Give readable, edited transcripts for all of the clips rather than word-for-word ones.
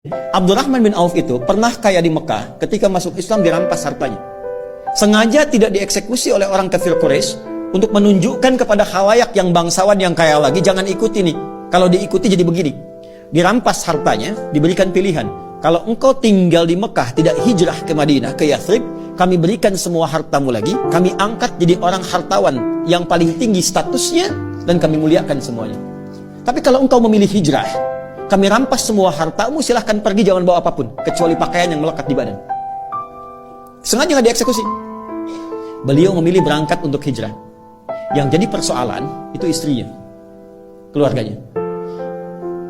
Abdurrahman bin Auf itu pernah kaya di Mekah, ketika masuk Islam dirampas hartanya. Sengaja tidak dieksekusi oleh orang kafir Quraisy untuk menunjukkan kepada khalayak yang bangsawan yang kaya lagi, jangan ikuti nih. Kalau diikuti jadi begini. Dirampas hartanya, diberikan pilihan. Kalau engkau tinggal di Mekah, tidak hijrah ke Madinah, ke Yathrib, kami berikan semua hartamu lagi, kami angkat jadi orang hartawan yang paling tinggi statusnya, dan kami muliakan semuanya. Tapi kalau engkau memilih hijrah, kami rampas semua hartamu, silahkan pergi, jangan bawa apapun, kecuali pakaian yang melekat di badan. Sengaja nggak dieksekusi. Beliau memilih berangkat untuk hijrah. Yang jadi persoalan, itu istrinya, keluarganya.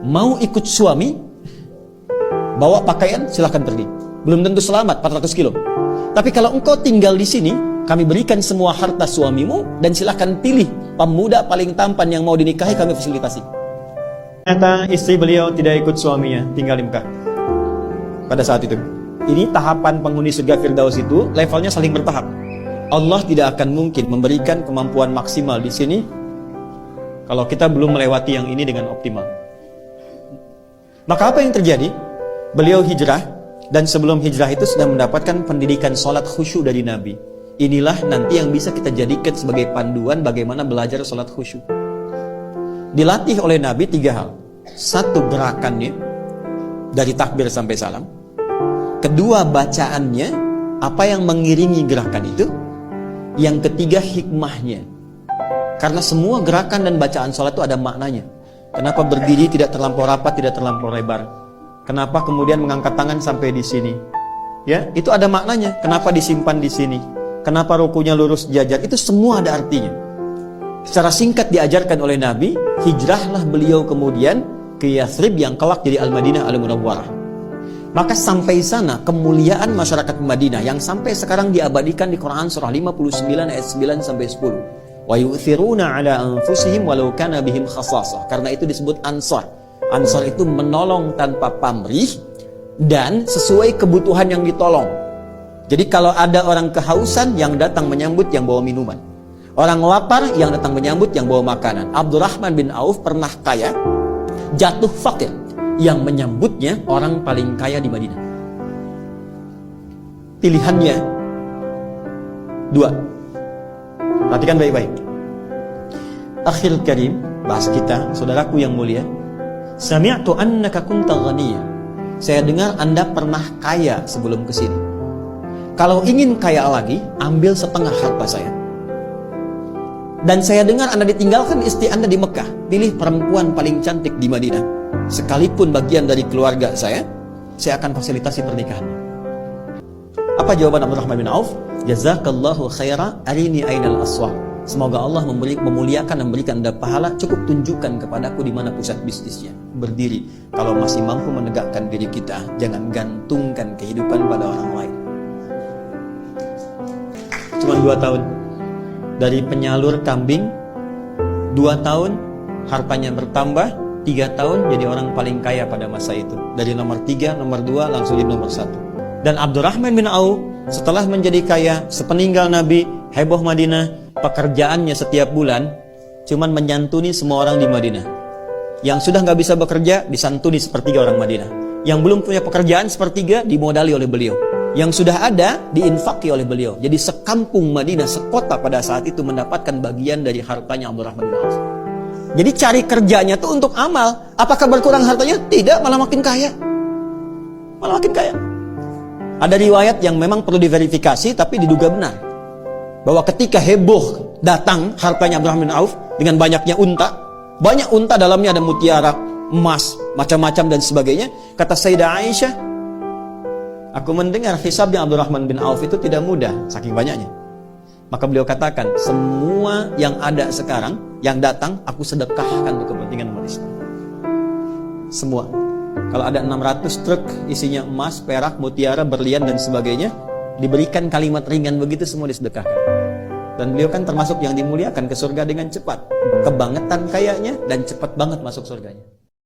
Mau ikut suami, bawa pakaian, silahkan pergi. Belum tentu selamat, 400 kilo. Tapi kalau engkau tinggal di sini, kami berikan semua harta suamimu, dan silahkan pilih pemuda paling tampan yang mau dinikahi, kami fasilitasi. Ternyata istri beliau tidak ikut suaminya, tinggal di Mekah pada saat itu. Ini tahapan penghuni surga Firdaus itu, levelnya saling bertahap. Allah tidak akan mungkin memberikan kemampuan maksimal di sini kalau kita belum melewati yang ini dengan optimal. Maka apa yang terjadi? Beliau hijrah, dan sebelum hijrah itu sudah mendapatkan pendidikan sholat khusyuk dari Nabi. Inilah nanti yang bisa kita jadikan sebagai panduan bagaimana belajar sholat khusyuk. Dilatih oleh Nabi 3 hal. 1, gerakannya dari takbir sampai salam. 2, bacaannya, apa yang mengiringi gerakan itu. Yang 3, hikmahnya. Karena semua gerakan dan bacaan sholat itu ada maknanya. Kenapa berdiri tidak terlampau rapat, tidak terlampau lebar? Kenapa kemudian mengangkat tangan sampai di sini? Ya, itu ada maknanya. Kenapa disimpan di sini? Kenapa rukunya lurus jajar? Itu semua ada artinya. Secara singkat diajarkan oleh Nabi, hijrahlah beliau kemudian ke Yathrib yang kelak jadi Al-Madinah Al-Munawwarah. Maka sampai sana kemuliaan masyarakat Madinah yang sampai sekarang diabadikan di Quran surah 59 ayat 9 sampai 10. Wa yu'thiruna 'ala anfusihim walau kana bihim khassasah. Karena itu disebut Ansar. Ansar itu menolong tanpa pamrih dan sesuai kebutuhan yang ditolong. Jadi kalau ada orang kehausan, yang datang menyambut yang bawa minuman. Orang lapar, yang datang menyambut yang bawa makanan. Abdurrahman bin Auf pernah kaya, jatuh fakir, yang menyambutnya orang paling kaya di Madinah. Pilihannya 2. Perhatikan baik-baik. Akhil karim, bahas kita, saudaraku yang mulia. Sami'tu annaka kunta ghaniyya. Saya dengar Anda pernah kaya sebelum kesini. Kalau ingin kaya lagi, ambil setengah harta saya. Dan saya dengar Anda ditinggalkan istri Anda di Mekah. Pilih perempuan paling cantik di Madinah. Sekalipun bagian dari keluarga saya akan fasilitasi pernikahannya. Apa jawaban Abdurrahman bin Auf? Jazakallahu khaira, arini ainal aswaq. Semoga Allah memuliakan dan memberikan Anda pahala. Cukup tunjukkan kepadaku di mana pusat bisnisnya. Berdiri. Kalau masih mampu menegakkan diri kita, jangan gantungkan kehidupan pada orang lain. Cuma 2 tahun. Dari penyalur kambing, 2 tahun hartanya bertambah, 3 tahun jadi orang paling kaya pada masa itu. Dari nomor 3, nomor 2 langsung jadi nomor 1. Dan Abdurrahman bin Auf setelah menjadi kaya, sepeninggal Nabi, heboh Madinah, pekerjaannya setiap bulan cuman menyantuni semua orang di Madinah. Yang sudah nggak bisa bekerja disantuni sepertiga orang Madinah. Yang belum punya pekerjaan sepertiga dimodali oleh beliau. Yang sudah ada diinfaki oleh beliau. Jadi sekampung Madinah, sekota pada saat itu mendapatkan bagian dari hartanya Abdurrahman bin Auf. Jadi cari kerjanya tuh untuk amal. Apakah berkurang hartanya? Tidak, malah makin kaya. Malah makin kaya. Ada riwayat yang memang perlu diverifikasi, tapi diduga benar. Bahwa ketika heboh datang hartanya Abdurrahman bin Auf dengan banyaknya unta. Banyak unta, dalamnya ada mutiara, emas, macam-macam dan sebagainya. Kata Sayyidah Aisyah, aku mendengar hisabnya Abdurrahman bin Auf itu tidak mudah, saking banyaknya. Maka beliau katakan, semua yang ada sekarang, yang datang, aku sedekahkan untuk kepentingan umat Islam. Semua. Kalau ada 600 truk isinya emas, perak, mutiara, berlian dan sebagainya, diberikan kalimat ringan begitu, semua disedekahkan. Dan beliau kan termasuk yang dimuliakan ke surga dengan cepat. Kebangetan kayanya dan cepat banget masuk surganya.